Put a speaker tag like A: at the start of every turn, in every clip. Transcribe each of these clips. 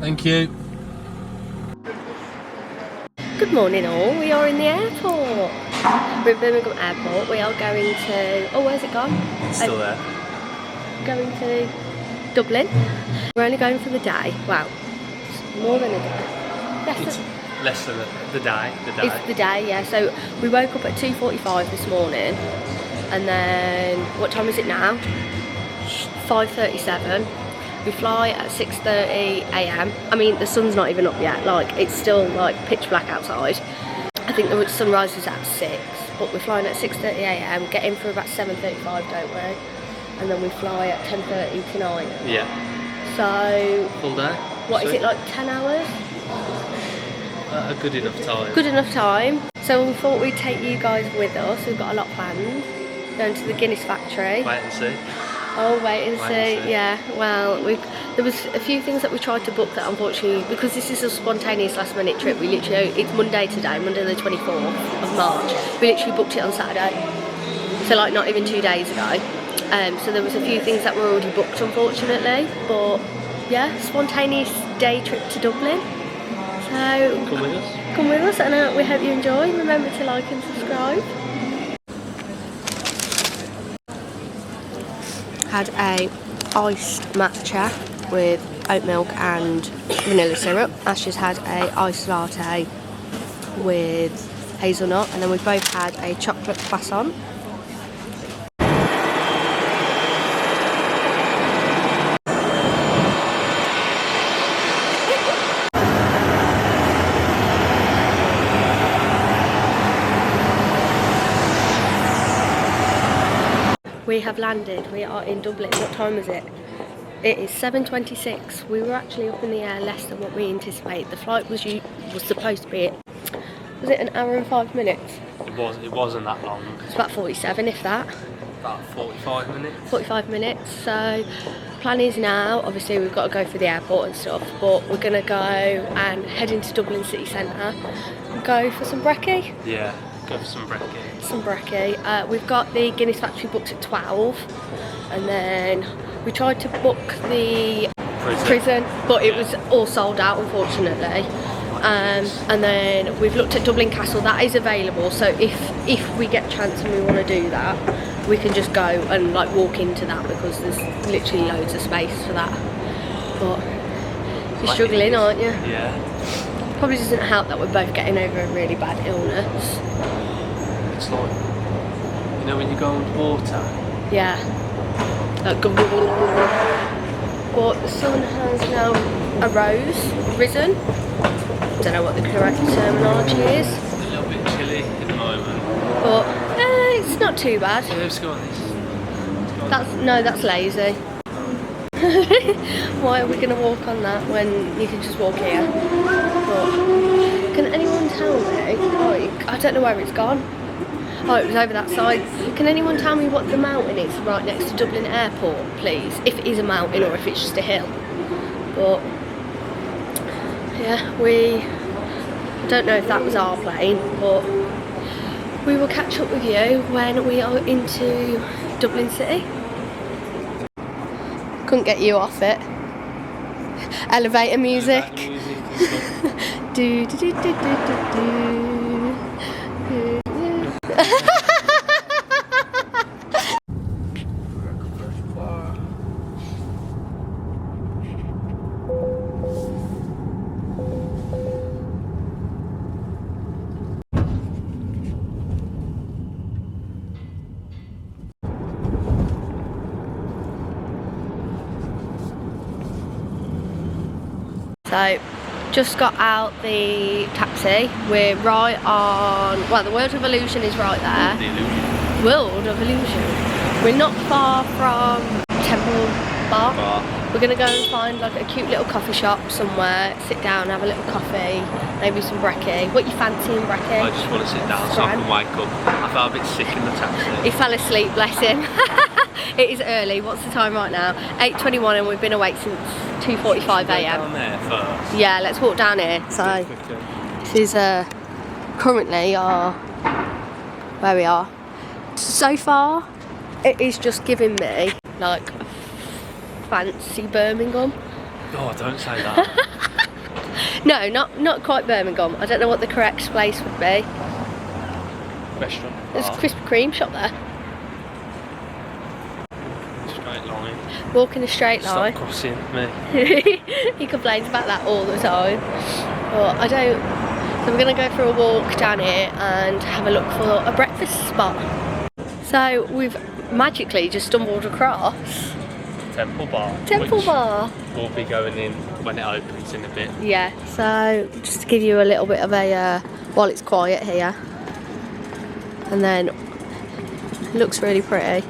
A: Thank you.
B: Good morning all, we are in the airport. We're at Birmingham Airport. We are going to, oh where's it gone?
A: It's still there.
B: Going to Dublin. We're only going for the day. Wow, it's more than a day.
A: Less than the day.
B: It's the day, yeah. So we woke up at 2:45 this morning, and then what time is it now? 5:37. We fly at 6:30 AM. I mean, the sun's not even up yet. Like, it's still like pitch black outside. I think the sunrise is at 6, but we're flying at 6:30 AM. Get in for about 7:35, don't we? And then we fly at 10:30 tonight.
A: Yeah.
B: So
A: full day.
B: What is it, like 10 hours?
A: A good enough time.
B: Good enough time. So we thought we'd take you guys with us. We've got a lot planned. Going to the Guinness factory.
A: Wait and see.
B: Oh, wait and see. Yeah. Well, there was a few things that we tried to book that unfortunately, because this is a spontaneous last minute trip, we literally, it's Monday today, Monday the 24th of March. We literally booked it on Saturday. So like not even 2 days ago. So there was a few things that were already booked unfortunately. But yeah, spontaneous day trip to Dublin. So
A: come with us.
B: Come with us, and we hope you enjoy. Remember to like and subscribe. Had a iced matcha with oat milk and vanilla syrup. Ashley's had a iced latte with hazelnut, and then we both had a chocolate croissant. We have landed. We are in Dublin. What time is it? It is 7:26. We were actually up in the air less than what we anticipated. The flight was supposed to be, was it an hour and 5 minutes?
A: It wasn't that long.
B: It's about 47, if that.
A: About 45 minutes.
B: 45 minutes. So plan is now, obviously we've got to go for the airport and stuff, but we're gonna go and head into Dublin city centre and go for some brekkie.
A: Yeah, go for some brekkie.
B: Some brekkie. We've got the Guinness factory booked at 12, and then we tried to book the prison, but it was all sold out unfortunately. And then we've looked at Dublin Castle, that is available, so if we get a chance and we want to do that, we can just go and like walk into that, because there's literally loads of space for that. But you're struggling, aren't you?
A: Yeah.
B: Probably doesn't help that we're both getting over a really bad illness.
A: It's like, you know when you go underwater?
B: Yeah. Like, but the sun has now risen. Don't know what the correct terminology is.
A: It's a little bit chilly at the moment.
B: But it's not too bad.
A: Yeah, let's go on this.
B: That's lazy. Why are we going to walk on that when you can just walk here? But can anyone tell me? Oh, I don't know where it's gone. Oh, it was over that side. Can anyone tell me what the mountain is right next to Dublin Airport, please? If it is a mountain or if it's just a hill. But yeah, I don't know if that was our plane, but we will catch up with you when we are into Dublin City. Couldn't get you off it. Elevator music. Do do do do do do do. So, just got out the taxi. We're right on, well, the World of Illusion is right there.
A: The Illusion.
B: World of Illusion. We're not far from Temple Bar. We're gonna go and find like a cute little coffee shop somewhere, sit down, have a little coffee, maybe some brekkie. What you fancy in brekkie?
A: I just want to sit down so I can wake up. I felt a bit sick in the taxi.
B: He fell asleep, bless him. It is early. What's the time right now? 8:21, and we've been awake since 2:45 AM.
A: Down there first.
B: Yeah, let's walk down here. So this is currently where we are. So far, it is just giving me like fancy Birmingham.
A: Oh, don't say that.
B: No, not quite Birmingham. I don't know what the correct place would be.
A: Restaurant.
B: There's a Krispy Kreme shop there.
A: Straight line.
B: Walk in a straight line.
A: Stop crossing me.
B: He complains about that all the time. But I don't. So we're going to go for a walk down here and have a look for a breakfast spot. So we've magically just stumbled across
A: Temple Bar.
B: Temple Bar.
A: We'll be going in when it opens in a bit.
B: Yeah, so just to give you a little bit of a, while it's quiet here. And then, it looks really pretty.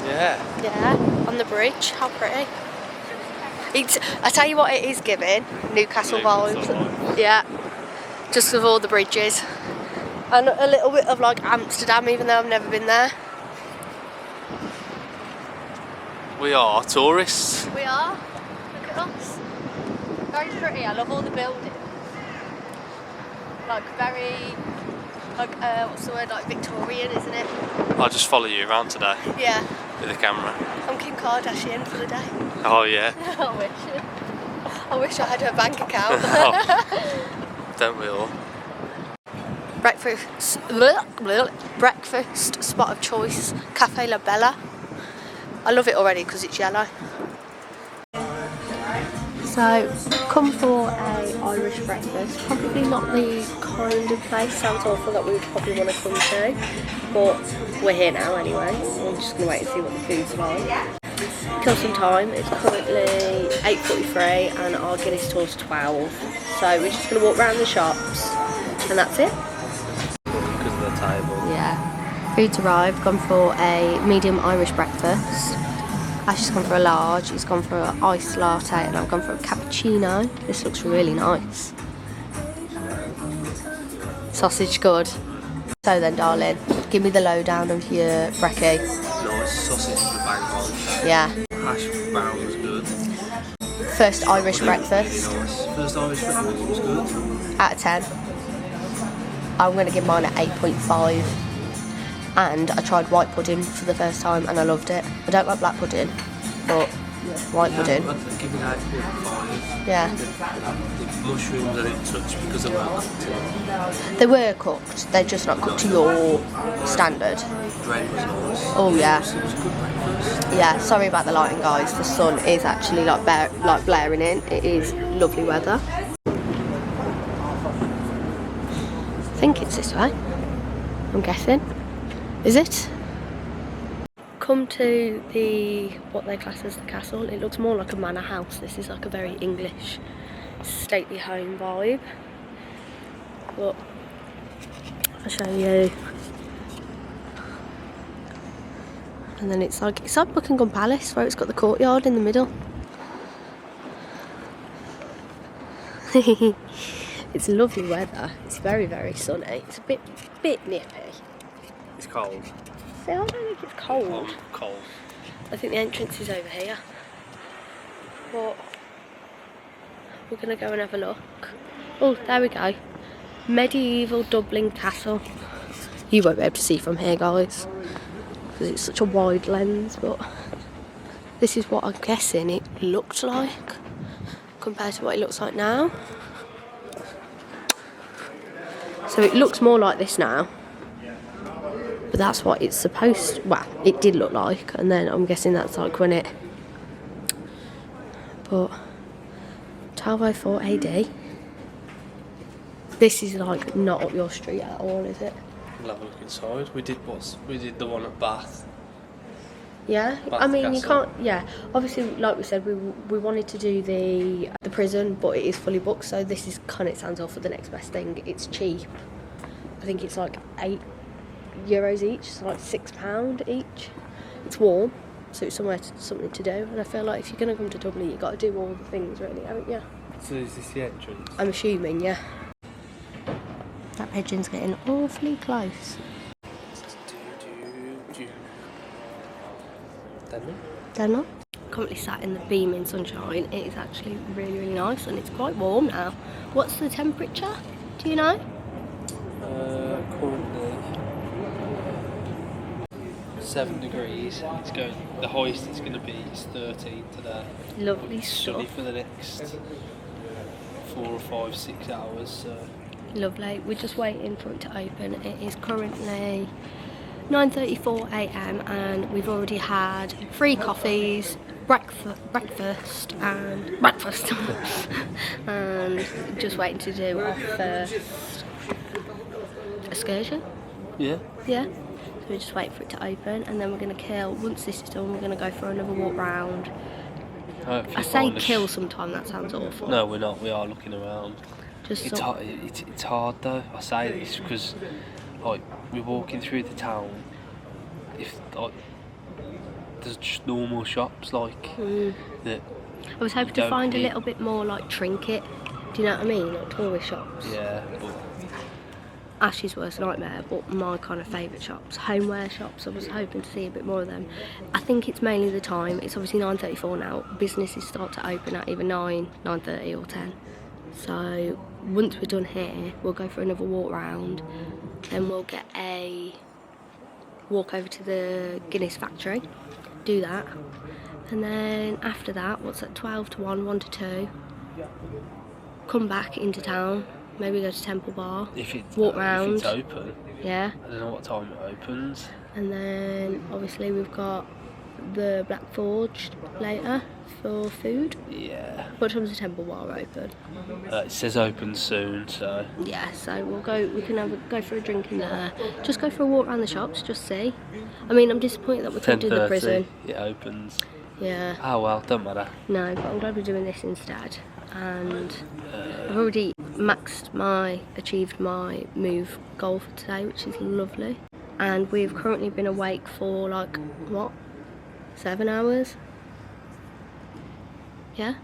A: Yeah.
B: Yeah, on the bridge, how pretty. It's, I tell you what it is giving, Newcastle vibes. Yeah, just with all the bridges. And a little bit of like Amsterdam, even though I've never been there.
A: We are tourists.
B: We are. Look at us. Very pretty. I love all the buildings. Like very, like what's the word? Like Victorian, isn't it?
A: I'll just follow you around today
B: Yeah.
A: with the camera.
B: I'm Kim Kardashian for the day.
A: Oh yeah.
B: I wish I had a bank account.
A: Oh, don't we all?
B: Breakfast spot of choice, Cafe La Bella. I love it already because it's yellow. So, come for a Irish breakfast. Probably not the kind of place, sounds awful, that we would probably want to come to. But we're here now anyway. We're just going to wait and see what the food's like. Kill some time. It's currently 8:43 and our Guinness tour's 12. So we're just going to walk around the shops and that's it.
A: Because of the table.
B: Yeah. Food's arrived. Gone for a medium Irish breakfast. Ash's gone for a large. He's gone for an iced latte and I've gone for a cappuccino. This looks really nice. Sausage good. So then, darling, give me the lowdown of your brekkie.
A: Nice sausage with a bang on.
B: Yeah.
A: Hash brown was good.
B: First Irish breakfast.
A: Nice. First Irish breakfast was good.
B: Out of 10. I'm going to give mine an 8.5. And I tried white pudding for the first time and I loved it. I don't like black pudding, but white pudding.
A: I'd give it 8.5.
B: Yeah.
A: The mushrooms I didn't touch because they weren't cooked.
B: They were cooked, they're just not cooked to your standard.
A: Bread was nice.
B: Oh yeah.
A: It was a good breakfast.
B: Yeah, sorry about the lighting guys, the sun is actually like blaring in. It is lovely weather. I think it's this way, I'm guessing. Is it? Come to the, what they class as the castle. It looks more like a manor house. This is like a very English, stately home vibe. But I'll show you. And then it's like Buckingham Palace, where it's got the courtyard in the middle. It's lovely weather. It's very, very sunny. It's a bit nippy.
A: It's cold.
B: See, I don't think it's cold.
A: Cold.
B: I think the entrance is over here. But we're going to go and have a look. Oh, there we go. Medieval Dublin Castle. You won't be able to see from here, guys, because it's such a wide lens, but this is what I'm guessing it looked like compared to what it looks like now. So it looks more like this now. But that's what it's supposed, well, it did look like, and then I'm guessing that's like when it, but 1204 AD. This is like not up your street at all, is it?
A: We'll have a look inside. We did the one at Bath.
B: Yeah,
A: Bath
B: I mean you
A: Castle.
B: can't, yeah, obviously like we said we wanted to do the prison, but it is fully booked, so this is kind of, it sounds awful, the next best thing. It's cheap. I think it's like €8 each, so like £6 each. It's warm, so it's something to do, and I feel like if you're going to come to Dublin you've got to do all the things really, haven't you?
A: So is this the entrance?
B: I'm assuming, yeah. That pigeon's getting awfully close. Don't know. Currently sat in the beaming sunshine. It is actually really, really nice, and it's quite warm now. What's the temperature? Do you know?
A: Currently 7 degrees. It's going. The highest it's going to be is 13 today.
B: Lovely
A: Sunny
B: stuff.
A: for the next 4 or 5, 6 hours. So.
B: Lovely. We're just waiting for it to open. It is currently 9:34 a.m. and we've already had 3 coffees, breakfast, and just waiting to do our first excursion.
A: Yeah.
B: Yeah. So we're just waiting for it to open, and then we're going to kill. Once this is done, we're going to go for another walk round. I say kill sometime. That sounds awful.
A: No, we're not. We are looking around.
B: Just
A: It's hard though. I say this because like we're walking through the town. If like there's just normal shops like that.
B: I was hoping to find a little bit more like trinket. Do you know what I mean? Like tourist shops.
A: Yeah, but
B: Ash's worst nightmare, but my kind of favourite shops, homeware shops. I was hoping to see a bit more of them. I think it's mainly the time. It's obviously 9:34 now. Businesses start to open at either 9, 9:30 or 10. So once we're done here, we'll go for another walk round. Then we'll get a walk over to the Guinness factory, do that. And then after that, what's that, 12 to 1, 1 to 2, come back into town. Maybe go to Temple Bar, walk round.
A: If it's open.
B: Yeah.
A: I don't know what time it opens.
B: And then obviously we've got the Black Forge later for food.
A: Yeah.
B: What time's the Temple Bar open?
A: It says open soon, so.
B: Yeah, so we'll go. We can go for a drink in there. Just go for a walk around the shops, just see. I mean, I'm disappointed that we couldn't do the prison.
A: It opens.
B: Yeah.
A: Oh well, don't matter.
B: No, but I'm glad we're doing this instead. And I've already achieved my move goal for today, which is lovely. And we've currently been awake for like, what, 7 hours? Yeah?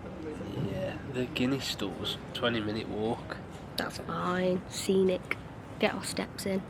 A: Yeah, the Guinness Store's 20-minute walk.
B: That's fine, scenic, get our steps in.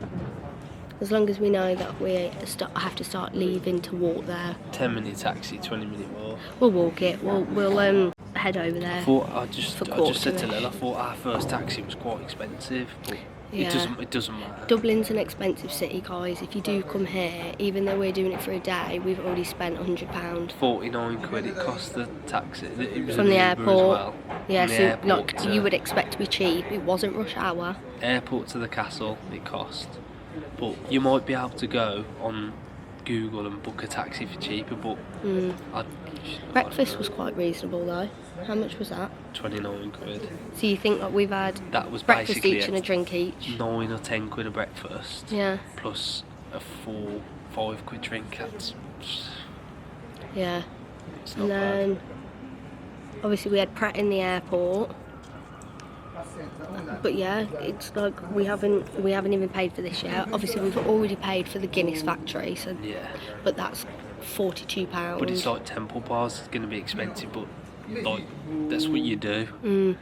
B: As long as we know that we have to start leaving to walk there.
A: 10-minute taxi, 20-minute walk.
B: We'll walk it, we'll head over there.
A: I just said to Lil, I thought our first taxi was quite expensive, but
B: yeah.
A: it doesn't matter.
B: Dublin's an expensive city, guys. If you do come here, even though we're doing it for a day, we've already spent £100.
A: 49 quid it cost the taxi. It was
B: from the airport. As
A: well.
B: Yeah, so like you would expect to be cheap. It wasn't rush hour.
A: Airport to the castle it cost. But you might be able to go on Google and book a taxi for cheaper, but
B: breakfast was quite reasonable though. How much was that?
A: 29 quid.
B: So you think that we've had breakfast each and a drink each?
A: 9 or 10 quid a breakfast.
B: Yeah.
A: Plus a 4-5 quid drink.
B: Yeah.
A: It's
B: And
A: not
B: then
A: bad.
B: obviously we had Pratt in the airport. But yeah, it's like we haven't even paid for this yet. Obviously we've already paid for the Guinness factory, so
A: yeah.
B: But that's £42.
A: But it's like Temple Bar's going to be expensive, but like that's what you do.
B: You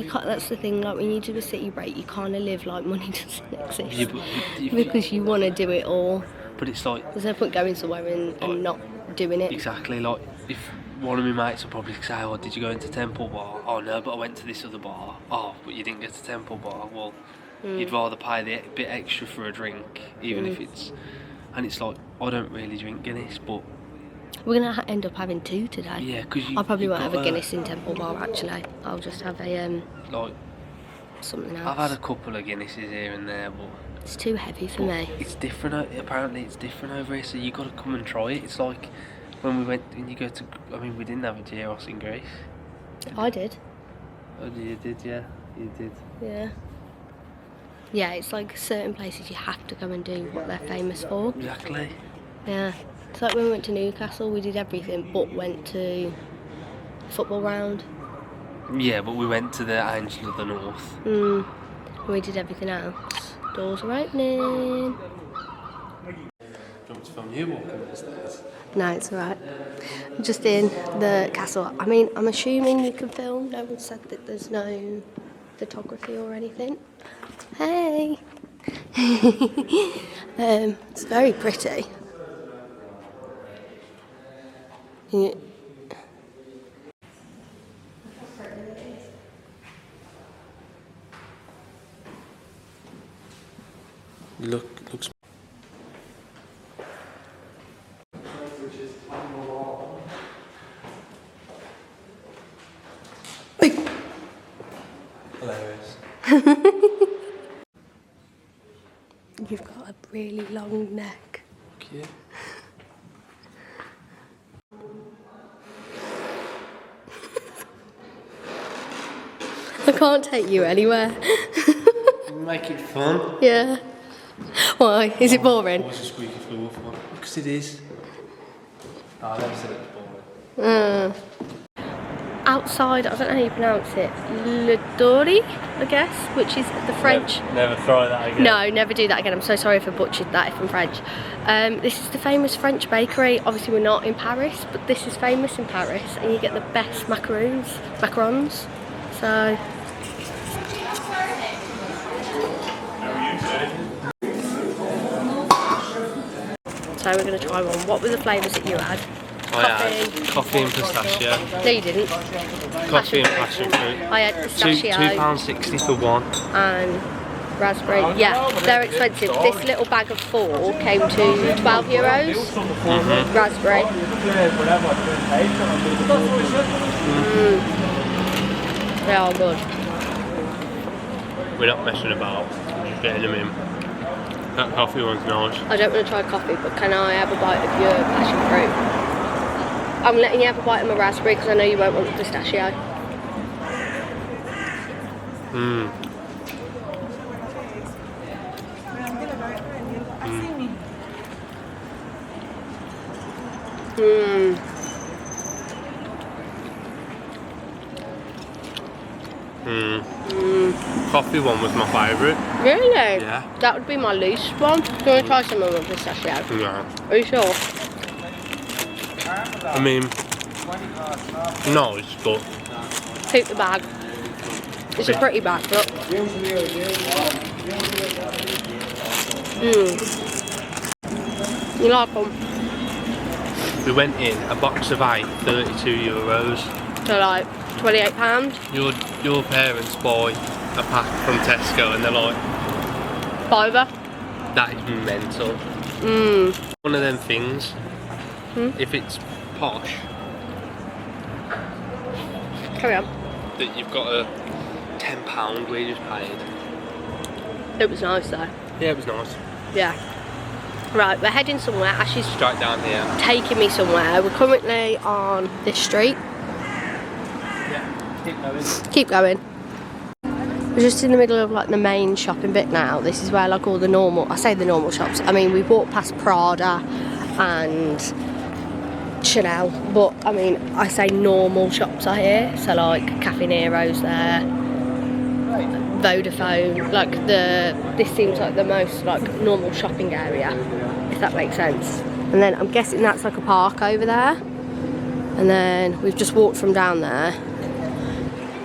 B: can't, that's the thing. Like when you do a city break, you kind of live like money doesn't exist.
A: Yeah, but
B: because you want to do it all.
A: But it's like
B: there's no point going somewhere and not doing it.
A: Exactly. Like if one of my mates will probably say, "Oh, did you go into Temple Bar?" "Oh no, but I went to this other bar." "Oh, but you didn't go to Temple Bar." Well, you'd rather pay the bit extra for a drink, even if it's. And it's like I don't really drink Guinness, but
B: we're gonna end up having 2 today.
A: Yeah, because
B: I probably won't have a Guinness in Temple Bar. Actually, I'll just have a
A: like
B: something else.
A: I've had a couple of Guinnesses here and there, but
B: it's too heavy for me.
A: It's different. Apparently, it's different over here. So you got to come and try it. It's like when you go to. I mean, we didn't have a gyros in Greece.
B: I did.
A: Oh, you did, yeah. You did.
B: Yeah. Yeah, it's like certain places you have to go and do what they're famous for.
A: Exactly.
B: Yeah. It's like when we went to Newcastle, we did everything but went to football round.
A: Yeah, but we went to the Angel of the North.
B: We did everything else. Doors are opening.
A: Do you want to film you walking up the stairs?
B: No, it's alright. I'm just in the castle. I mean, I'm assuming you can film. No one said that there's no photography or anything. Hey! It's very pretty. Yeah.
A: Looks. Hilarious.
B: You've got a really long neck.
A: Thank you.
B: I can't take you anywhere.
A: Make it fun.
B: Yeah. Why? Is it boring?
A: What's a squeaky floor for? Because it is. Oh, I never said it was boring.
B: Outside, I don't know how you pronounce it, Le Dory, I guess, which is the French.
A: Never try that again.
B: No, never do that again. I'm so sorry if I butchered that if I'm French. This is the famous French bakery. Obviously we're not in Paris, but this is famous in Paris and you get the best macarons. So we're going to try one. What were the flavours that you had?
A: I had coffee and pistachio.
B: No, you didn't.
A: Coffee and passion fruit.
B: I had pistachio.
A: £2.60 for one.
B: And raspberry. Yeah, they're expensive. This little bag of 4 came to €12. Raspberry. They are good.
A: We're not messing about. We're just getting them in. That coffee one's nice.
B: I don't want to try coffee, but can I have a bite of your passion fruit? I'm letting you have a bite of my raspberry because I know you won't want the pistachio.
A: Coffee one was my favourite.
B: Really?
A: Yeah.
B: That would be my least one. Do you want to try some of my pistachio?
A: Yeah.
B: Are you sure?
A: I mean, nice, but
B: Keep the bag. It's a pretty bag, look. You like them?
A: we went in, a box of 8, €32.
B: So like £28?
A: Your parents buy a pack from Tesco and they're like,
B: Fiver?
A: that is mental. One of them things, if it's posh,
B: Carry on.
A: that you've got a £10 we just paid.
B: It was nice though.
A: Yeah, it was nice.
B: Yeah. Right, we're heading somewhere. Ashley's
A: Straight down here.
B: taking me somewhere. We're currently on this street.
A: Yeah, keep going.
B: Keep going. We're just in the middle of like the main shopping bit now. This is where like all the normal, I say the normal shops, I mean we've walked past Prada and Chanel, but I mean I say normal shops are here. So like Cafe Nero's there, Vodafone, like this seems like the most like normal shopping area, if that makes sense. And then I'm guessing that's like a park over there. And then we've just walked from down there.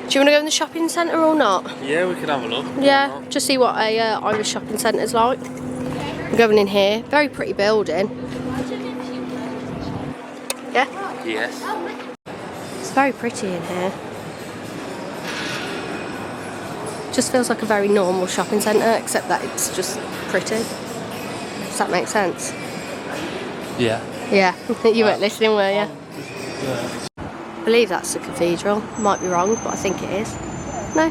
B: Do you want to go in the shopping centre or not?
A: Yeah, we can have a look.
B: Yeah, just see what a Irish shopping centre's like. We're going in here. Very pretty building. Yeah?
A: Yes.
B: It's very pretty in here. Just feels like a very normal shopping centre, except that it's just pretty. Does that make sense?
A: Yeah.
B: Yeah. You weren't listening, were you?
A: Yeah.
B: I believe that's the cathedral. Might be wrong, but I think it is. No?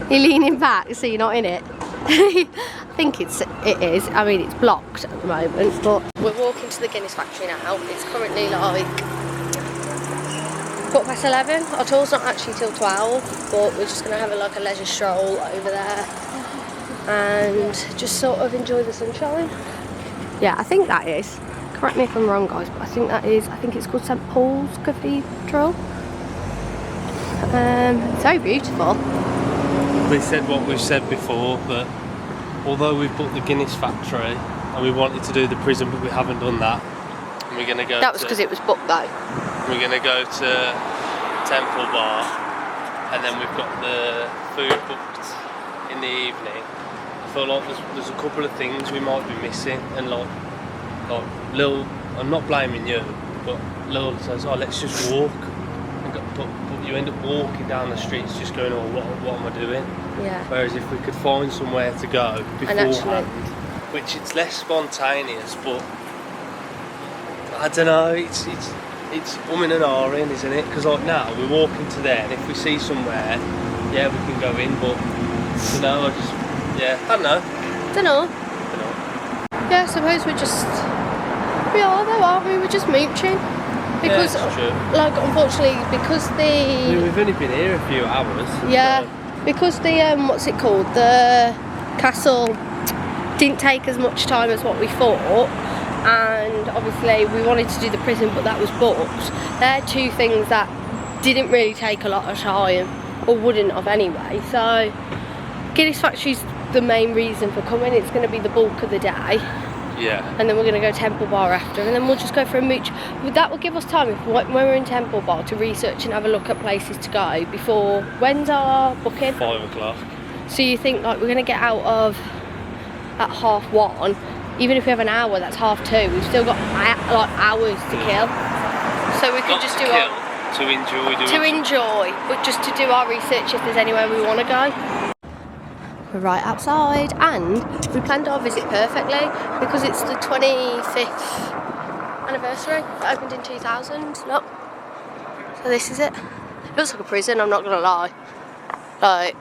B: You're leaning back, so you're not in it. I think it is. I mean, it's blocked at the moment, but we're walking to the Guinness factory now. It's currently like 11:15. Our tour's not actually till 12, but we're just gonna have a leisure stroll over there and just sort of enjoy the sunshine. Yeah, I think that is. Correct me if I'm wrong, guys, but I think that is. I think it's called St Paul's Cathedral. It's very beautiful.
A: We said what we've said before, that although we've booked the Guinness factory and we wanted to do the prison, but we haven't done that. And we're gonna go.
B: That was because it was booked though.
A: We're gonna go to Temple Bar, and then we've got the food booked in the evening. I feel like there's a couple of things we might be missing, and like Lil, I'm not blaming you, but Lil says, "Oh, let's just walk," but you end up walking down the streets just going, "Oh, what am I doing?"
B: Yeah.
A: Whereas if we could find somewhere to go beforehand, which it's less spontaneous, but I don't know, it's it's umming and ahhing, isn't it? Because like now we're walking to there, and if we see somewhere, yeah, we can go in. But you know, I don't know.
B: Yeah, I suppose we are though, aren't we? We're just mooching. Because, like, unfortunately, because
A: we've only been here a few hours.
B: Yeah,
A: so.
B: because the what's it called? The castle didn't take as much time as what we thought, and obviously we wanted to do the prison, but that was booked. They're two things that didn't really take a lot of time, or wouldn't have anyway. So Guinness Factory's the main reason for coming. It's going to be the bulk of the day.
A: Yeah.
B: And then we're going to go Temple Bar after, and then we'll just go for a mooch. That will give us time, when we're in Temple Bar, to research and have a look at places to go before. When's our booking?
A: 5 o'clock.
B: So you think like we're going to get out of at 1:30? Even if we have an hour, that's 2:30. We've still got like hours to kill. So we could just do
A: to
B: enjoy, but just to do our research if there's anywhere we want to go. We're right outside, and we planned our visit perfectly because it's the 25th anniversary. It opened in 2000. Look. So this is it. It looks like a prison, I'm not gonna lie. Like,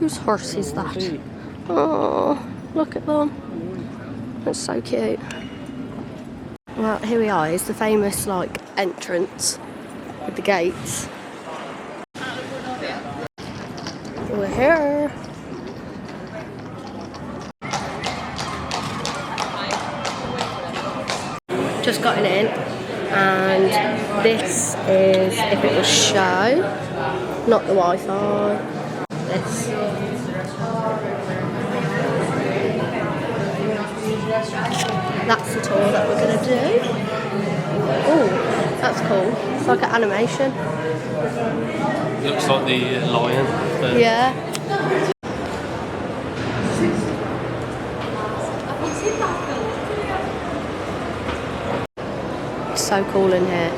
B: whose horse is that? Oh, look at them. That's so cute. Well, here we are. It's the famous like entrance with the gates. We're here. Just gotten in, and this is if it will show, not the Wi-Fi. This. That's the tour that we're gonna do. Oh, that's cool. It's like an animation.
A: It looks like the lion.
B: Yeah. It's so cool in here.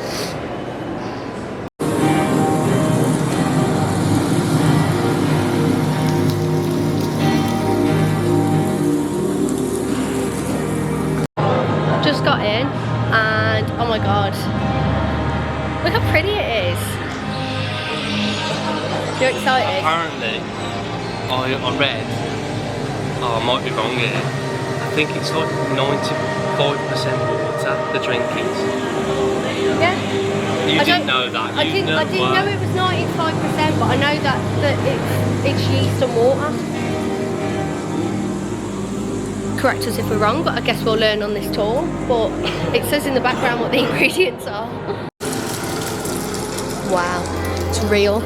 B: Just got in, and oh my god, look how pretty it is. You're excited?
A: Apparently, I read, I might be wrong here, I think it's like 95% water, the drink is.
B: Yeah.
A: You didn't know that,
B: I didn't know it was 95%, but I know that it's yeast and water. Correct us if we're wrong, but I guess we'll learn on this tour. But it says in the background what the ingredients are. Wow, it's real.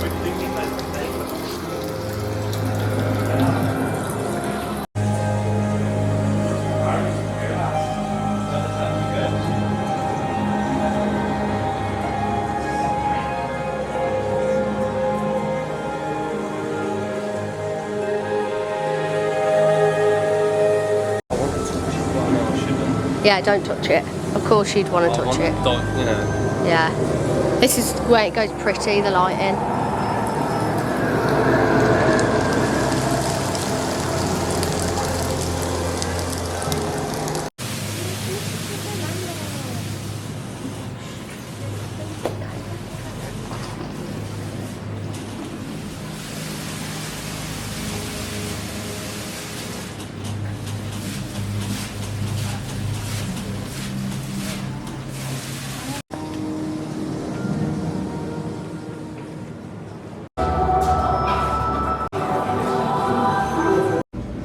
B: Yeah, don't touch it. Of course you'd want to touch it.
A: You know.
B: Yeah. This is where it goes pretty, the lighting.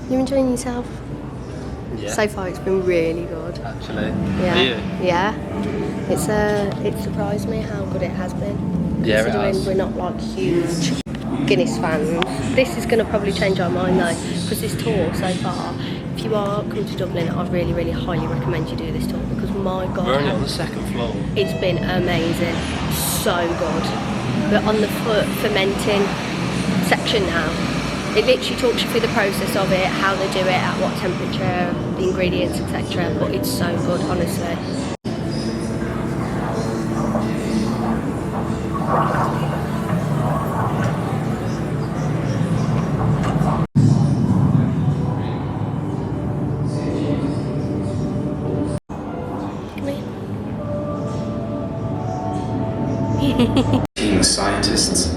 B: You enjoying yourself?
A: Yeah.
B: So far it's been really good.
A: Actually.
B: Yeah. Yeah. It surprised me how good it has been.
A: Yeah, it
B: Considering
A: has.
B: we're not like huge Guinness fans. This is going to probably change our mind though, because this tour so far, if you are coming to Dublin, I'd really, really highly recommend you do this tour, because my god,
A: We're only on the 2nd floor.
B: it's been amazing. So good. We're on the fermenting section now. It literally talks you through the process of it, how they do it, at what temperature, the ingredients, etc. But it's so good, honestly. Come here.
C: Scientists.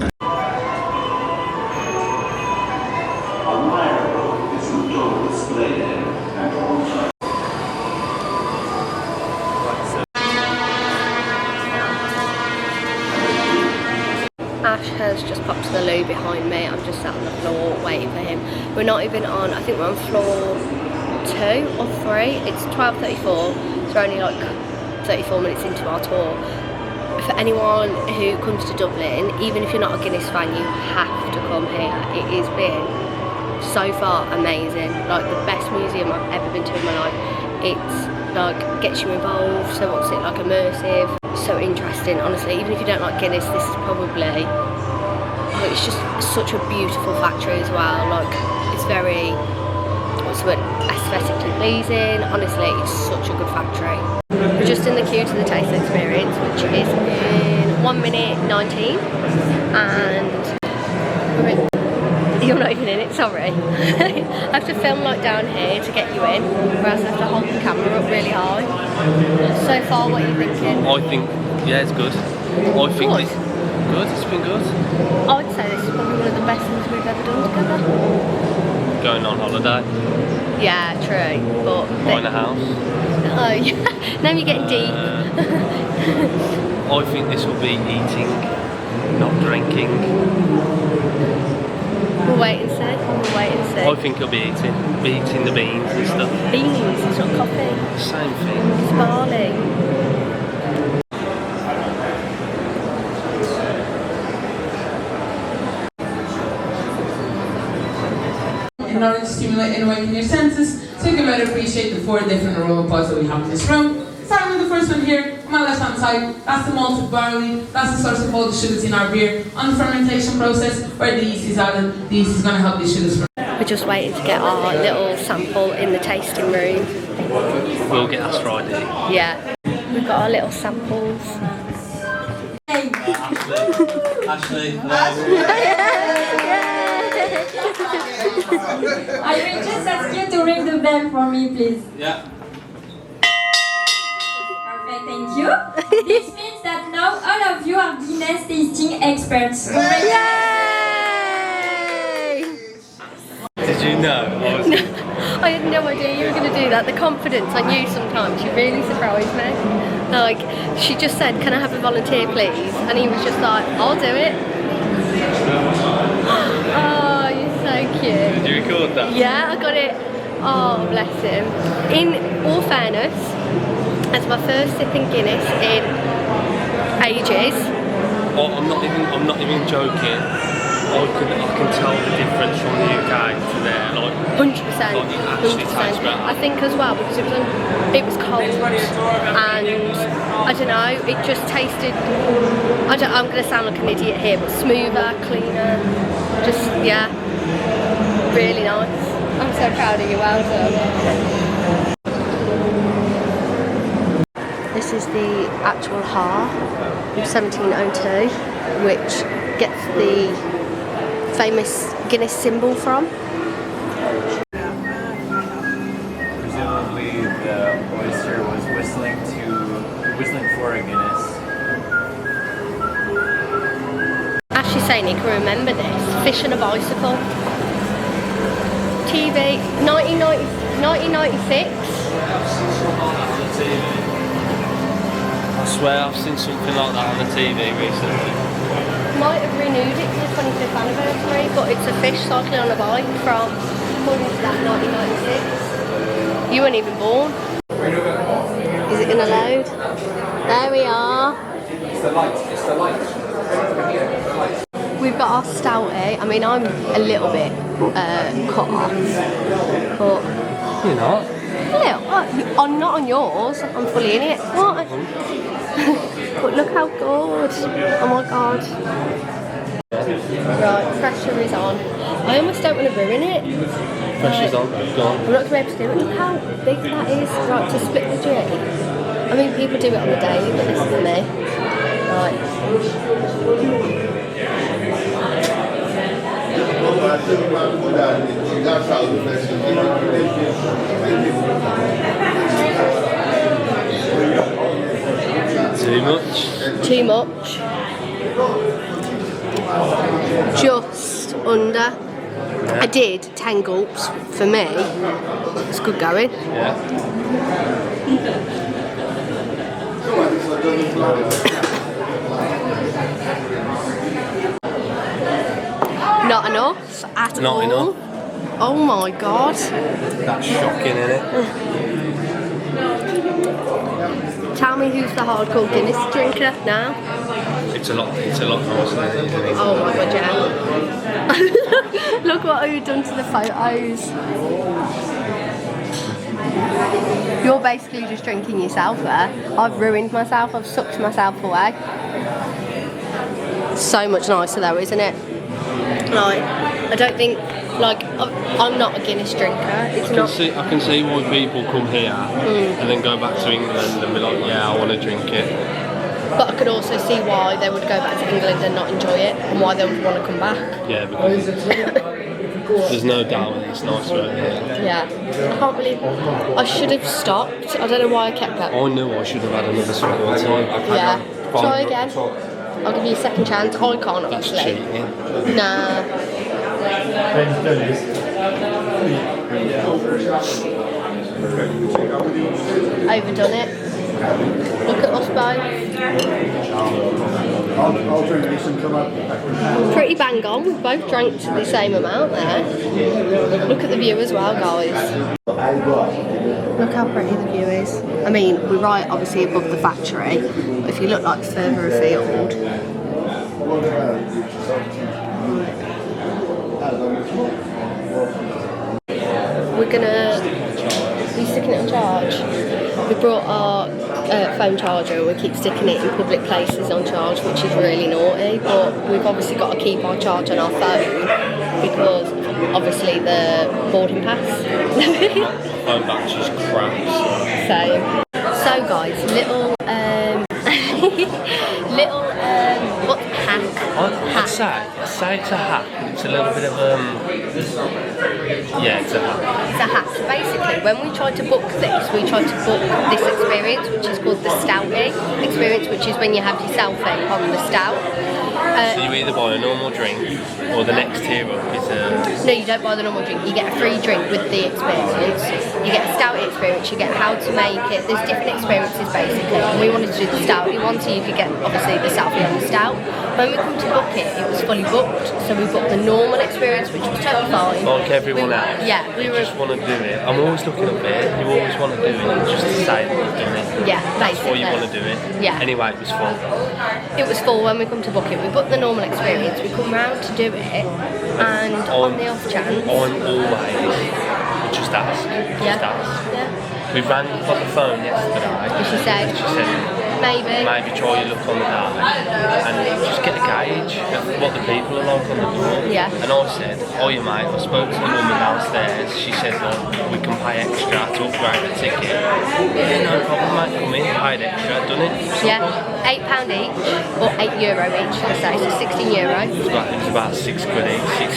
B: Ash has just popped to the loo behind me. I'm just sat on the floor waiting for him. We're not even on, I think we're on floor 2 or 3. It's 12:34, so we're only like 34 minutes into our tour. For anyone who comes to Dublin, even if you're not a Guinness fan, you have to come here. It has been so far amazing, like the best museum I've ever been to in my life. It's like gets you involved, so what's it like, immersive, so interesting. Honestly, even if you don't like Guinness, this is probably, oh, it's just such a beautiful factory as well. Like it's very, what's the word, aesthetically pleasing. Honestly, it's such a good factory. We're just in the queue to the taste experience, which is in 1 minute 19, and we're in. You're not even in it, sorry. I have to film like down here to get you in, whereas I have to hold the camera up really high. So far, what are you thinking?
A: I think, yeah, it's good. I think it's good, it's been good.
B: I would say this is probably one of the best things we've ever done together.
A: Going on holiday.
B: Yeah, true, but...
A: Buying a house.
B: Oh, yeah. Now you're getting deep.
A: I think this will be eating, not drinking.
B: We'll wait and see. We'll wait and see.
A: I think it'll be eating the beans and stuff.
B: Beans, it's not coffee.
A: Same thing.
B: It's barley.
D: In order to stimulate and awaken your senses, so you can better appreciate the 4 different aroma pods that we have in this room. Starting with the first one here, on my left hand side, that's the malted barley, that's the source of all the sugars in our beer. On the fermentation process, where the yeast is added, the yeast is going to help these sugars ferment.
B: We're just waiting to get our little sample in the tasting room.
A: We'll get asked Friday.
B: Yeah, we've got our little samples.
A: Ashley.
E: I will just ask you to ring the bell for me, please.
A: Yeah.
E: Perfect, thank you. This means that now all of you are Guinness tasting experts.
B: Yay!
A: Did you know?
B: I had no idea you were going to do that. The confidence on you sometimes, you really surprised me. Like, she just said, can I have a volunteer please? And he was just like, I'll do it. Oh, you're so cute.
A: Did you record that?
B: Yeah, I got it. Oh, bless him. In all fairness, it's my first sip in Guinness in ages.
A: Oh, I'm not even joking. I can tell the difference from the UK to there. Like
B: 100%.
A: Like it actually tastes better.
B: I think as well because it was cold and I don't know, it just tasted. I'm going to sound like an idiot here, but smoother, cleaner. Just yeah, really nice. I'm so proud of you. Well done. This is the actual heart of 1702, which gets the famous Guinness symbol from.
F: Presumably the oyster was whistling for a Guinness.
B: Ashley's saying he can remember this. Fish and a bicycle. TV, 1996.
A: I swear I've seen something like that on the TV recently.
B: Might have renewed it for the 25th anniversary, but it's a fish cycling on a bike from, according to that, 1996. You weren't even born. Is it going to load? There we are.
C: It's the light.
B: We've got our stouty. I mean, I'm a little bit cut off, but...
A: You're not?
B: I'm not on yours. I'm fully in it. What? But look how good. Oh my god. Right, pressure is on. I almost don't want to ruin it.
A: Pressure's on. Go on.
B: I'm not going to be able to do it. Look how big that is. Right, to split the G. I mean, people do it on the daily, but this is me. Right.
A: Too much?
B: Too much. Just under. I did 10 gulps for me. It's good going.
A: Yeah.
B: Not enough at all.
A: Not enough.
B: Oh my god.
A: That's shocking, isn't it?
B: Tell me who's the hardcore Guinness drinker now?
A: It's a lot nicer than it is, isn't it?
B: Oh my god, yeah. Look what I've done to the photos. You're basically just drinking yourself there. I've ruined myself, I've sucked myself away. So much nicer though, isn't it? Like, I don't think, like, I'm not a Guinness drinker. It's
A: I can see why people come here and then go back to England and be like, yeah, I want to drink it.
B: But I could also see why they would go back to England and not enjoy it, and why they would want to come back.
A: Yeah, because there's no doubt that it's nicer over here.
B: Yeah. I can't believe I should have stopped. I don't know why I kept going.
A: I knew I should have had another swig all the time.
B: Yeah. Try again. I'll give you a second chance. I can't,
A: That's
B: obviously.
A: cheating.
B: Nah. Overdone it. Look at us both. Pretty bang on. We've both drank the same amount there. Look at the view as well, guys. Look how pretty the view is. I mean, we're right obviously above the factory. If you look like further afield. We're gonna be sticking it on charge. We brought our phone charger and we keep sticking it in public places on charge, which is really naughty, but we've obviously got to keep our charge on our phone because obviously the boarding pass.
A: Phone battery's crap.
B: So guys, little what's hack?
A: I'd say it's a hack. It's a little bit of yeah, it's a hack.
B: It's a hack. So basically, when we tried to book this, we tried to book this experience, which is called the Stouty experience, which is when you have your selfie on the stout.
A: So you either buy a normal drink or the next tier up is a...
B: No, you don't buy the normal drink. You get a free drink with the experience. You get a stouty experience. You get how to make it. There's different experiences basically. And we wanted to do the stouty one, so you could get obviously the selfie on the stout. When we come to book it, it was fully booked. So we booked the normal experience, which was totally fine.
A: Like everyone else.
B: Yeah, we
A: just want to do it. I'm always looking up here. You always want to do it just to say that you've done it.
B: Yeah,
A: that's why
B: basically.
A: you want to do it.
B: Yeah.
A: Anyway, it was full.
B: It was full when we come to book it. We booked the normal experience. We come round to do it, and on the off chance,
A: I'm always just ask.
B: Yeah.
A: Just ask.
B: Yeah.
A: We rang on the phone yesterday.
B: And she said maybe
A: try your luck on the day and just get a gauge of what the people are like on the door.
B: Yeah.
A: And I said, oh yeah mate, I spoke to the woman downstairs. She said, well, we can pay extra to upgrade the ticket. Yeah, no problem mate, come in, paid extra, done it.
B: yeah, £8 each or €8 each. I say so €16.
A: It was about £6 each.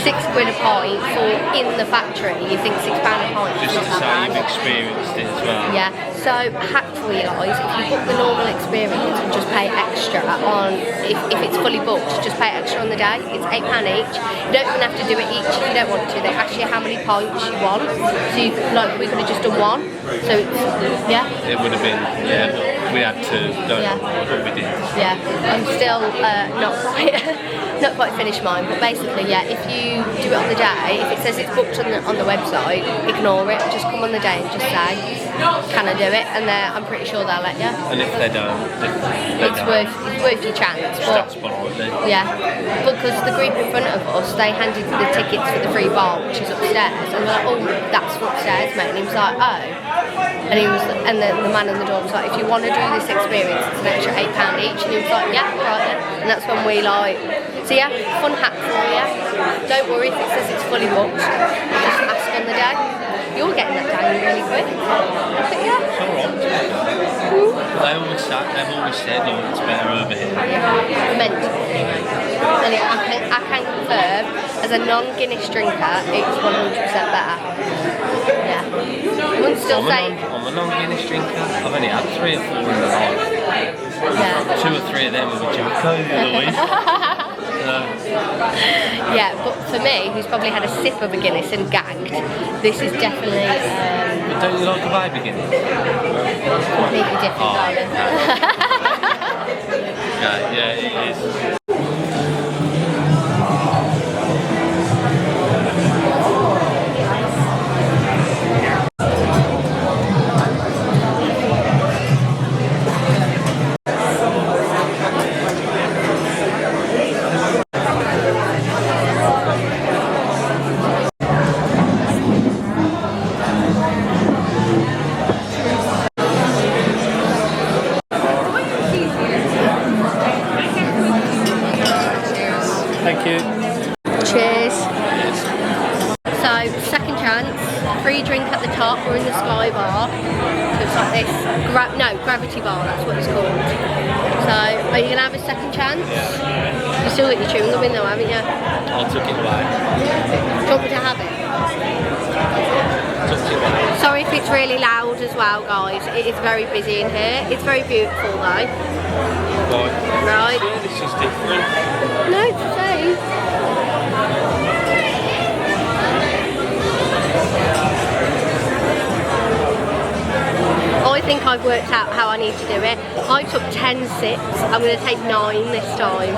B: £6 a pint for in the factory. You think £6 a pint?
A: Just to
B: is not
A: say
B: that
A: you've
B: bad.
A: experienced it as well.
B: Yeah, so hack for you guys, if you book the normal experience and just pay extra on, if it's fully booked, just pay extra on the day. It's £8 each. You don't even have to do it each if you don't want to. They ask you how many pints you want. So you could, like, we could have just done one. So it's, yeah.
A: It would have been, yeah, but we had to,
B: Yeah.
A: but we did.
B: Yeah, I'm still not quite finished mine, but basically, yeah, if you do it on the day, if it says it's booked on the website, ignore it, just come on the day and just say, can I do it? And I'm pretty sure they'll let you.
A: And if they don't,
B: It's worth your chance. But
A: that's politely.
B: yeah, because the group in front of us, they handed the tickets for the free bar, which is upstairs, and we're like, oh, that's for upstairs, mate. And he was like, oh. And then the man on the door was like, if you want to do this experience, it's an extra £8 each. And he was like, yeah, right then. And that's when we like, so yeah, fun hack for you. Don't worry if it says it's fully booked. Just ask on the day. You're getting that down really quick. But yeah.
A: It's alright. They've always said, oh, it's better over here.
B: Meant to be. And I can confirm, as a non-Guinness drinker, it's 100% better. Yeah. I wouldn't still say...
A: I'm a non-Guinness drinker. I've only had 3 or 4 in my life.
B: Yeah.
A: 2 or 3 of them will be Jimco the other week.
B: Yeah, but for me, who's probably had a sip of a Guinness and gagged, this is definitely
A: But don't you like a baby Guinness?
B: completely different, darling.
A: Yeah, it is. Thank you.
B: Cheers. So, second chance, free drink at the top. We're in the Sky Bar. So it's like this, Gravity Bar, that's what it's called. So, are you going to have a second chance? You still got your chewing gum in though, haven't you?
A: I'll tuck it away.
B: Do you want me to have it?
A: Tuck it away.
B: Sorry if it's really loud as well, guys. It is very busy in here. It's very beautiful though. Right.
A: Yeah, this is different.
B: No, it's the same. I think I've worked out how I need to do it. I took 10 sips. I'm going to take 9 this time.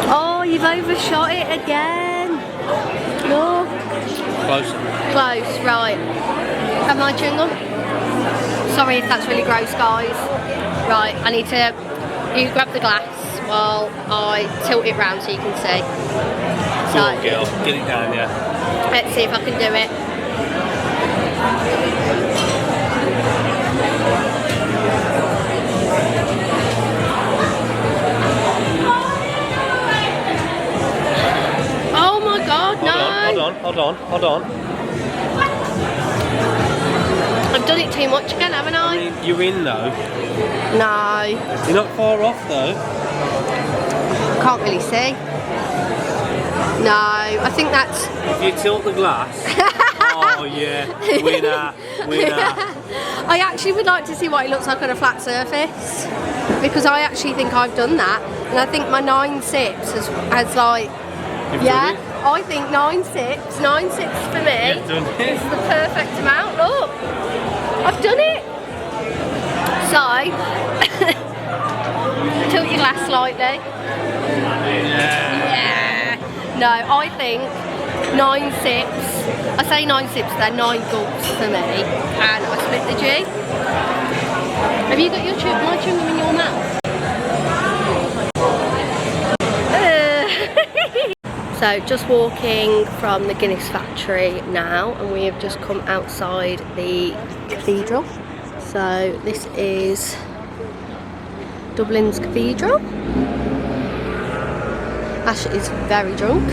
B: Oh, you've overshot it again. No.
A: Close.
B: Close, right. Am I chewing gum? Sorry if that's really gross, guys. Right, I need to... You grab the glass while I tilt it round so you can see.
A: Go on, girl. Get it down, yeah.
B: Let's see if I can do it. Oh my god, no!
A: Hold on.
B: I've done it too much again, haven't I?
A: I mean, you're in though.
B: No.
A: You're not far off though.
B: Can't really see. No, I think that's...
A: If you tilt the glass. Oh yeah, winner.
B: I actually would like to see what it looks like on a flat surface, because I actually think I've done that, and I think my 9 sips has like...
A: You've
B: yeah,
A: done it?
B: I think 9 sips for me
A: You've done it.
B: is the perfect amount. Look, I've done it. So, tilt your glass slightly. Yeah. No, I think 9 sips. I say 9 sips, they're 9 gulps for me, and I split the G. Have you got your my chewing gum in your mouth? So just walking from the Guinness factory now, and we have just come outside the cathedral. So this is Dublin's cathedral. Ash is very drunk.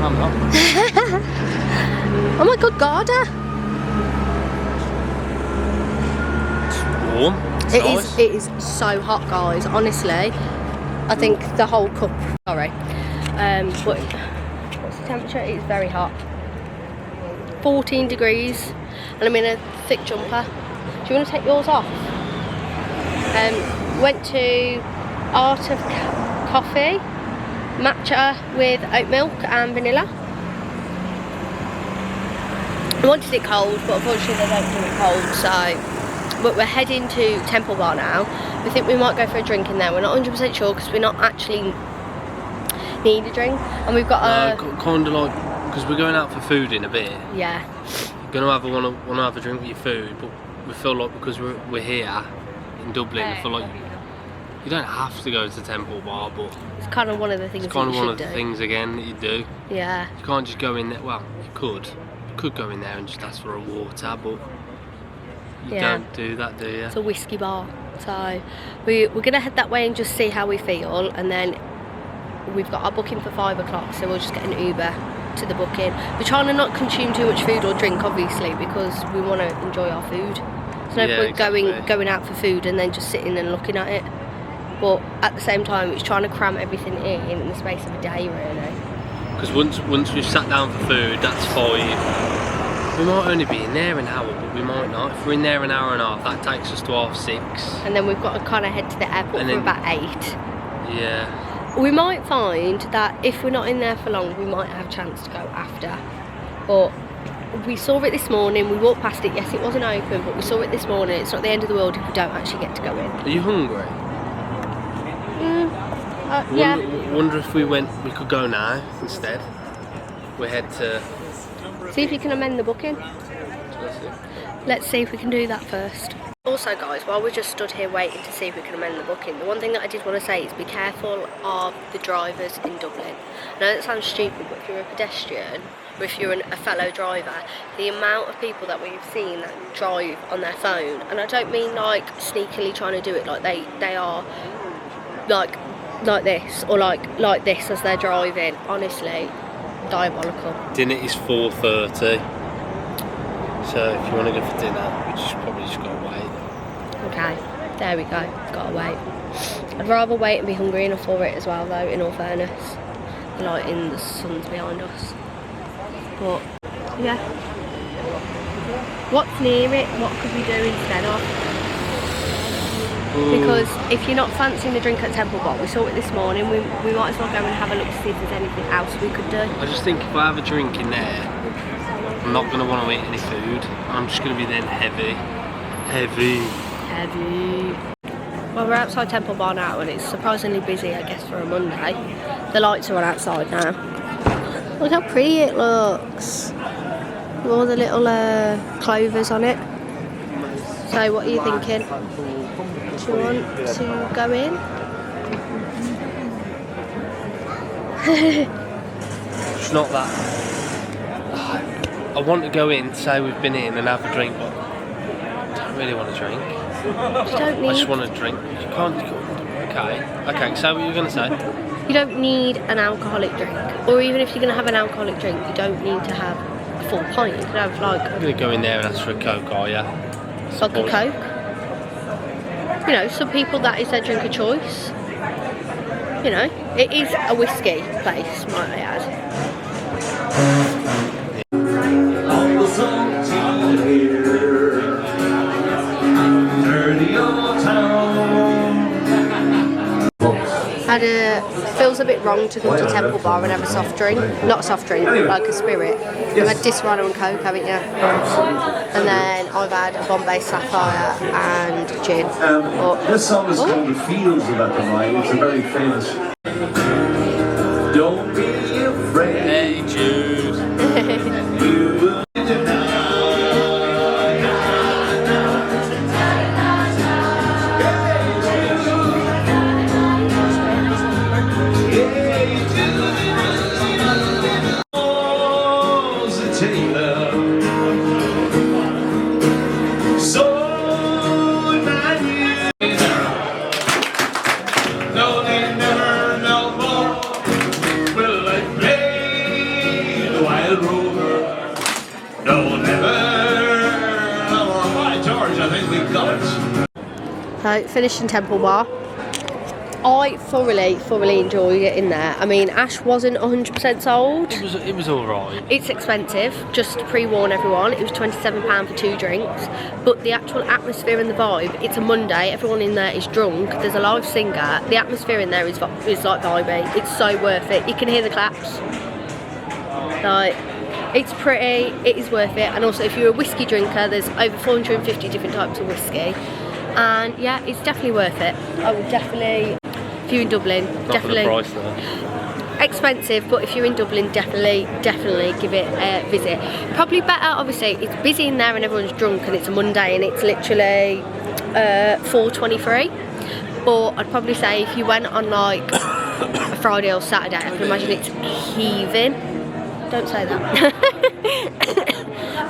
A: I'm not.
B: Oh my god, Garda!
A: It's warm. It's nice.
B: It is so hot, guys. Honestly, I think the whole cup. Sorry. But what's the temperature? It's very hot. 14 degrees, and I'm in a thick jumper. Do you want to take yours off? Went to Art of Coffee, matcha with oat milk and vanilla. I wanted it cold, but unfortunately they don't do it cold, so... But we're heading to Temple Bar now. We think we might go for a drink in there. We're not 100% sure because we're not actually need a drink. And we've got a...
A: kind of like... Because we're going out for food in a bit.
B: Yeah.
A: We're going to want to have a drink with your food, but we feel like because we're here in Dublin, I feel like you don't have to go to Temple Bar, but...
B: It's kind of one of the things
A: it's kind
B: that you
A: of one
B: should
A: of the
B: do.
A: things, again, that you do.
B: Yeah.
A: You can't just go in there... Well, you could. You could go in there and just ask for a water, but... You don't do that, do you?
B: It's a whiskey bar. So we're going to head that way and just see how we feel, and then we've got our booking for 5 o'clock, so we'll just get an Uber to the booking. We're trying to not consume too much food or drink, obviously, because we want to enjoy our food. There's no point going out for food and then just sitting and looking at it. But at the same time, it's trying to cram everything in the space of a day, really.
A: Because once we've sat down for food, that's 5. We might only be in there an hour, but we might not. If we're in there an hour and a half, that takes us to 6:30.
B: And then we've got to kind of head to the airport
A: And
B: for
A: then-
B: about 8.
A: Yeah.
B: We might find that if we're not in there for long, we might have a chance to go after. But we saw it this morning, we walked past it. Yes, it wasn't open, but we saw it this morning. It's not the end of the world if we don't actually get to go in.
A: Are you hungry?
B: Yeah.
A: Wonder if we could go now instead. We head to...
B: See if you can amend the booking. Let's see if we can do that first. Also guys, while we're just stood here waiting to see if we can amend the booking, the one thing that I did want to say is be careful of the drivers in Dublin. I know that sounds stupid, but if you're a pedestrian, or if you're a fellow driver, the amount of people that we've seen that drive on their phone, and I don't mean like sneakily trying to do it, like they are like this, or like this as they're driving. Honestly, diabolical.
A: Dinner is 4:30. So if you want to go for dinner, we probably just gotta wait.
B: Okay, there we go, gotta wait. I'd rather wait and be hungry enough for it as well though, in all fairness. The lighting, the sun's behind us. But, yeah. What's near it? What could we do instead of? Because if you're not fancying the drink at Temple Bar, we saw it this morning, we might as well go and have a look to see if there's anything else we could do.
A: I just think if I have a drink in there, I'm not going to want to eat any food. I'm just going to be then heavy.
B: Well, we're outside Temple Bar now and it's surprisingly busy, I guess, for a Monday. The lights are on outside now. Look how pretty it looks. With all the little clovers on it. So what are you thinking? Do you want to go in?
A: It's not that. I want to go in, say we've been in and have a drink, but I don't really want to drink.
B: You don't need...
A: I just want to drink. You can't. Okay, say what you're going to say.
B: You don't need an alcoholic drink. Or even if you're going to have an alcoholic drink, you don't need to have a full pint. You could have like...
A: I'm going to go in there and ask for a Coke, are you?
B: Like a Coke. You know, some people that is their drink of choice. You know, it is a whiskey place, might I add. Feels a bit wrong to come to Temple Bar and have a soft drink. Not a soft drink, like a spirit. You've had Disrano and Coke, haven't you? And then I've had a Bombay Sapphire and gin.
C: This song is called The Fields of Athenry. It's a very famous. Don't be afraid.
A: Hey Jude.
C: You will deny.
B: So, finished in Temple Bar. I thoroughly enjoyed it in there. I mean, Ash wasn't 100% sold.
A: It was alright.
B: It's expensive, just to pre-warn everyone. It was £27 for 2 drinks. But the actual atmosphere and the vibe, it's a Monday, everyone in there is drunk, there's a live singer. The atmosphere in there is like vibey. It's so worth it. You can hear the claps. Like, it's pretty, it is worth it. And also, if you're a whiskey drinker, there's over 450 different types of whiskey. And yeah, it's definitely worth it. I would definitely, if you're in Dublin,
A: Not for the price though.
B: Expensive, but if you're in Dublin, definitely give it a visit. Probably better, obviously, it's busy in there and everyone's drunk and it's a Monday and it's literally 4:23. But I'd probably say if you went on like a Friday or Saturday, I can imagine it's heaving. Don't say that.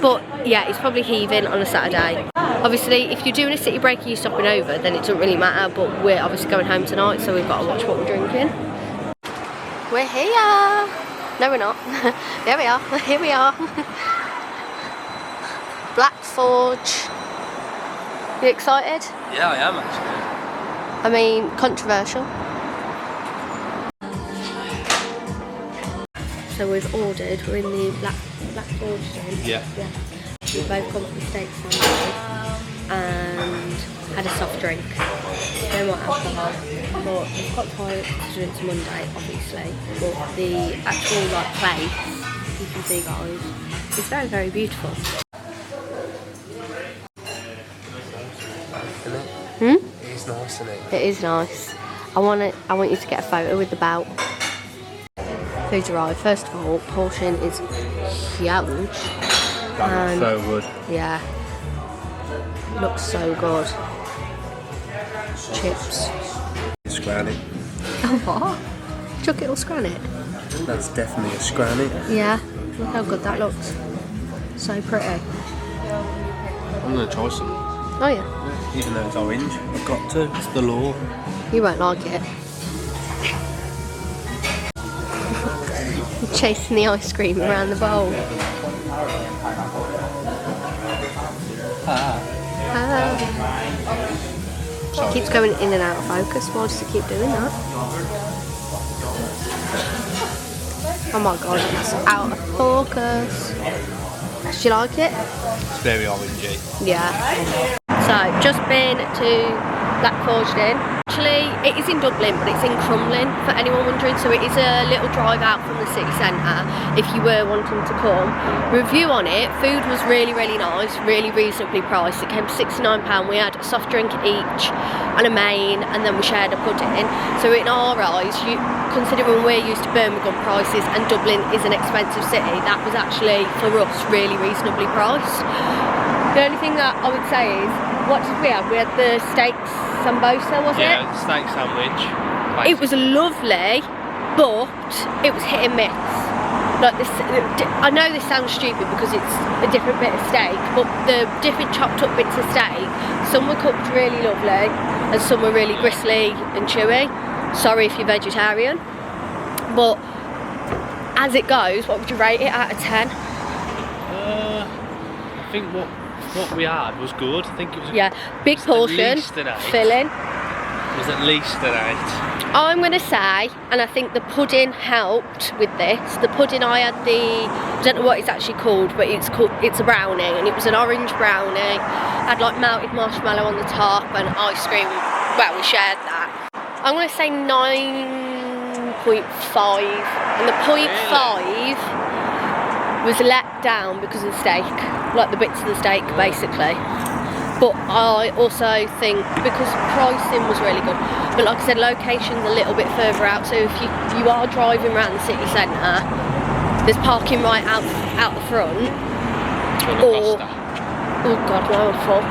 B: But yeah, it's probably heaving on a Saturday. Obviously, if you're doing a city break and you're stopping over, then it doesn't really matter, but we're obviously going home tonight, so we've got to watch what we're drinking. We're here! No, we're not. There we are. Here we are. Black Forge. You excited?
A: Yeah, I am actually.
B: I mean, controversial. So we've ordered, we're in the Black Forge zone.
A: Yeah.
B: We both gone for steak Sunday and had a soft drink. No more alcohol, but it's quite tired considering it's Monday, obviously. But the actual like place, you can see guys, it's very, very beautiful.
A: It is nice, isn't it?
B: It is nice. I want you to get a photo with the belt. Food's arrived. First of all, portion is huge. And
A: So good.
B: yeah, looks so good. Chips.
A: Scran it.
B: Oh what? Chuck it or scran it?
A: That's definitely a scran it.
B: Yeah. Look how good that looks. So pretty.
A: I'm gonna try some.
B: Oh yeah.
A: Even though it's orange, I've got to. It's the law.
B: You won't like it. Chasing the ice cream around the bowl. It keeps going in and out of focus. Why does it keep doing that? Oh my god, it's out of focus. Do you like it?
A: It's very orangey.
B: Yeah. So, just been to Black Forge Inn. Actually, it is in Dublin, but it's in Crumlin, for anyone wondering. So it is a little drive out from the city centre, if you were wanting to come. Review on it, food was really, really nice, really reasonably priced. It came to £69. We had a soft drink each and a main, and then we shared a pudding. So in our eyes, considering we're used to Birmingham prices and Dublin is an expensive city, that was actually, for us, really reasonably priced. The only thing that I would say is, what did we have? We had the steak sambosa, was it?
A: Yeah, steak sandwich.
B: It was lovely, but it was hit and miss. Like this, I know this sounds stupid because it's a different bit of steak, but the different chopped up bits of steak, some were cooked really lovely, and some were really gristly and chewy. Sorry if you're vegetarian, but as it goes, what would you rate it out of 10?
A: I think what we had was good. I think it was
B: big portion, filling.
A: It was at least an 8.
B: I'm going to say, and I think the pudding helped with this. The pudding I had I don't know what it's actually called, but it's a brownie, and it was an orange brownie. Had like melted marshmallow on the top and ice cream. Well, we shared that. I'm going to say 9.5, and the 0.5 was let down because of the steak, like the bits of the steak basically. But I also think because pricing was really good, but like I said, location's a little bit further out, so if you are driving around the city centre, there's parking right out the front. Or oh god, no, I'm full.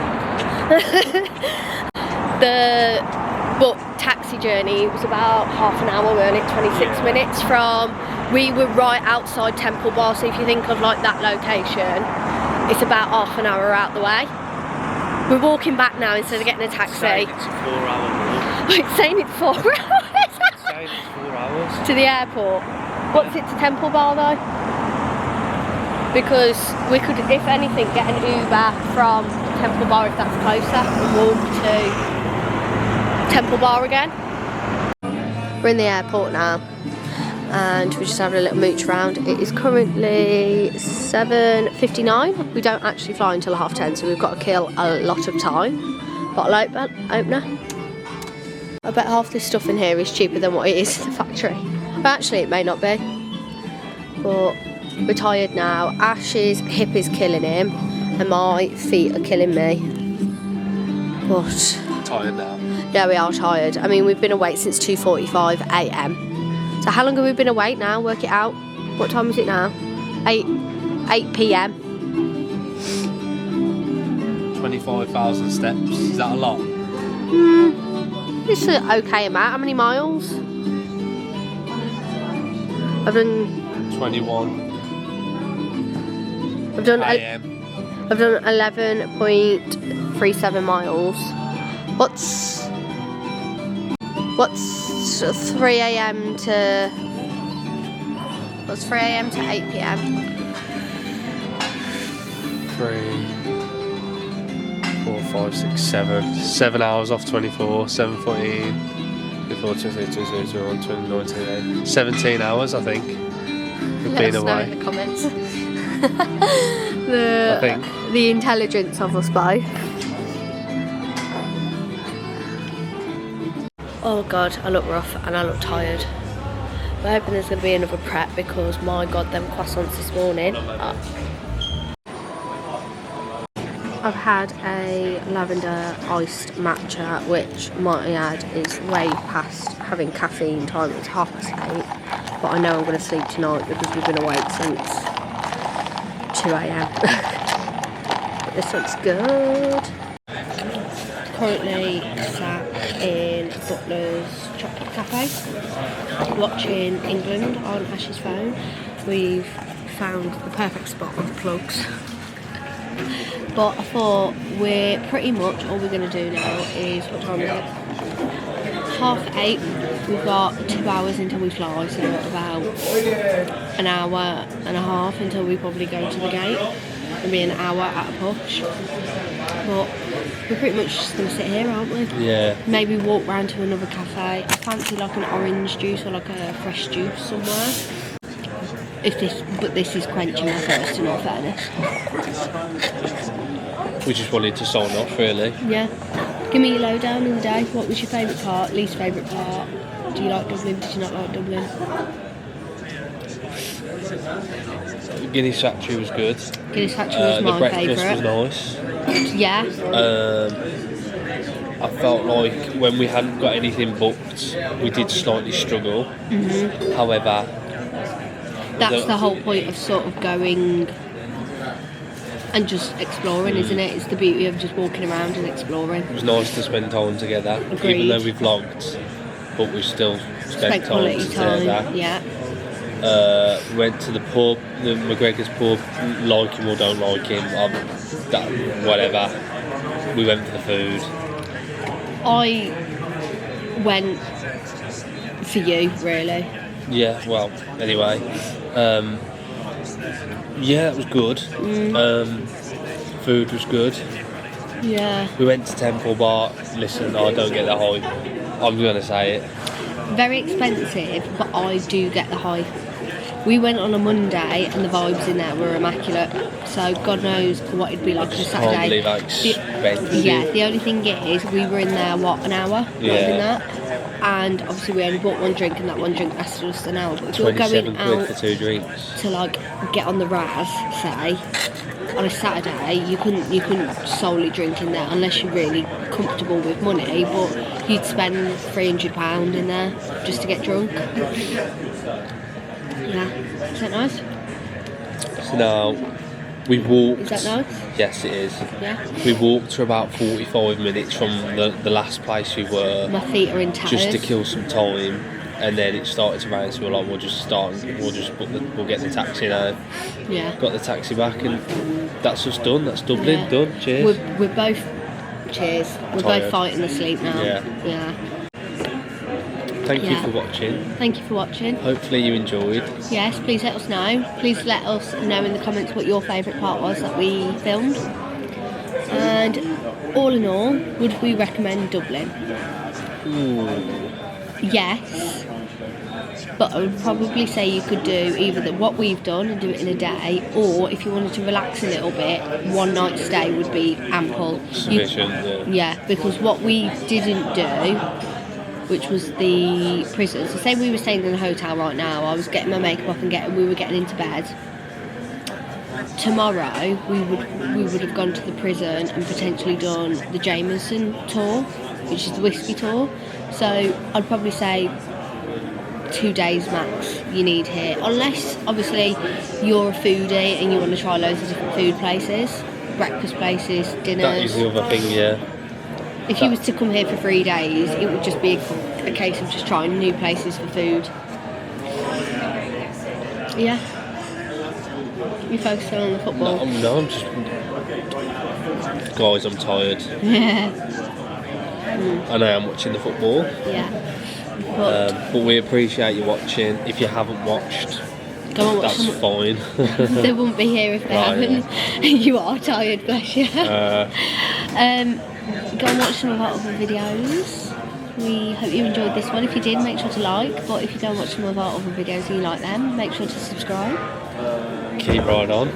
B: But taxi journey was about half an hour, weren't it? 26 minutes from. We were right outside Temple Bar, so if you think of like that location, it's about half an hour out the way. We're walking back now instead of getting a taxi.
A: It's a 4-hour walk.
B: It's saying it's 4 hours.
A: It's saying it's 4 hours.
B: To the airport. What's it to Temple Bar though? Because we could, if anything, get an Uber from Temple Bar if that's closer and walk to Temple Bar again. We're in the airport now and we're just having a little mooch around. It is currently 7:59. We don't actually fly until 10:30, so we've got to kill a lot of time. Bottle opener. I bet half this stuff in here is cheaper than what it is in the factory. But actually it may not be. But we're tired now. Ash's hip is killing him and my feet are killing me. But
A: Tired now.
B: yeah, we are tired. I mean, we've been awake since 2:45 AM. So how long have we been awake now? Work it out. What time is it now? 8 PM.
A: 25,000 steps. Is that a lot?
B: It's an okay amount. How many miles? I've done
A: 21
B: I've done
A: AM.
B: 11.37 miles. What's 3 AM to 8 PM?
A: 3, 4, 5, 6, 7. 7 hours off 24, 7:14, 24, 23, 22, 21, 29, 28. 17 hours, I think. We've
B: Let
A: been
B: us know
A: away.
B: in the comments.
A: I think.
B: The intelligence of us both. Oh god, I look rough and I look tired. I'm hoping there's going to be another prep because my god, them croissants this morning. I've had a lavender iced matcha, which might add is way past having caffeine time. It's 8:30, but I know I'm going to sleep tonight because we've been awake since 2 AM. But this looks good. Currently sat in Butler's Chocolate Cafe, watching England on Ash's phone. We've found the perfect spot with plugs. But I thought we're pretty much, all we're going to do now is, what time is it? 8:30. We've got 2 hours until we fly, so about an hour and a half until we probably go to the gate. It'll be an hour at a push. But we're pretty much just going to sit here, aren't we?
A: Yeah.
B: Maybe walk round to another cafe. I fancy like an orange juice or like a fresh juice somewhere. But this is quenching my thirst in all fairness.
A: We just wanted to sign off, really.
B: Yeah. Give me your lowdown in the day. What was your favourite part, least favourite part? Do you like Dublin? Did you not like Dublin?
A: Guinness Factory was good.
B: Guinness Factory was my
A: favourite. The breakfast
B: favourite.
A: was nice.
B: Yeah.
A: I felt like when we hadn't got anything booked, we did slightly struggle.
B: Mm-hmm.
A: However,
B: that's the whole point of sort of going and just exploring, isn't it? It's the beauty of just walking around and exploring.
A: It was nice to spend time together,
B: Agreed.
A: even though we vlogged, but we still spent time
B: quality
A: together.
B: time, yeah.
A: We went to the pub, the McGregor's pub, like him or don't like him, whatever. We went for the food.
B: I went for you, really.
A: Yeah, well, anyway. Yeah, it was good. Food was good.
B: Yeah.
A: We went to Temple Bar. Listen, I don't get the hype. I'm going to say it.
B: Very expensive, but I do get the hype. We went on a Monday and the vibes in there were immaculate. So God knows what it'd be like on a Saturday.
A: Can't believe how expensive.
B: Yeah, the only thing is we were in there, what, an hour? Not even that. And obviously we only bought one drink and that one drink lasted us an hour. But if you're going out
A: for 2 drinks.
B: to like get on the Raz, say, on a Saturday, you couldn't solely drink in there unless you're really comfortable with money, but you'd spend £300 in there just to get drunk. Yeah. Is that nice?
A: So now we walked.
B: Is that nice?
A: Yes, it is.
B: Yeah.
A: We walked for about 45 minutes from the last place we were.
B: My feet are in tatters.
A: Just to kill some time, and then it started to rain, so we were like, we'll get the taxi now.
B: Yeah.
A: Got the taxi back, and that's us done. That's Dublin
B: Yeah.
A: done. Cheers.
B: We're both. Cheers. We're
A: Tired.
B: both fighting asleep now.
A: Yeah. Thank you for watching.
B: Thank you for watching.
A: Hopefully you enjoyed.
B: Yes, please let us know. Please let us know in the comments what your favourite part was that we filmed. And all in all, would we recommend Dublin?
A: Ooh.
B: Yes. But I would probably say you could do either what we've done and do it in a day, or if you wanted to relax a little bit, one night stay would be ample.
A: Sufficient.
B: Yeah, because what we didn't do, which was the prison. So say we were staying in a hotel right now, I was getting my makeup up and we were getting into bed. Tomorrow we would have gone to the prison and potentially done the Jameson tour, which is the whiskey tour. So I'd probably say 2 days max you need here, unless obviously you're a foodie and you want to try loads of different food places, breakfast places, dinners.
A: That is the other thing, yeah.
B: If you was to come here for 3 days, it would just be a case of just trying new places for food. Yeah. You focusing on the football?
A: No, I'm just... Guys, I'm tired.
B: Yeah.
A: I know I'm watching the football.
B: Yeah.
A: But we appreciate you watching. If you haven't watched,
B: go and watch
A: that's fine.
B: They wouldn't be here if they haven't. Yeah. You are tired, bless you. Go and watch some of our other videos. We hope you enjoyed this one. If you did, make sure to like. But if you don't watch some of our other videos and you like them, make sure to subscribe.
A: Keep right on.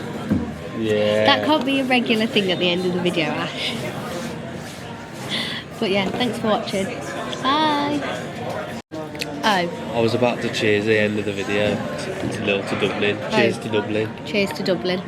A: Yeah.
B: That can't be a regular thing at the end of the video, Ash. But yeah, thanks for watching. Bye. Oh,
A: I was about to cheers the end of the video. It's a little to Dublin. Cheers to Dublin.
B: cheers to Dublin.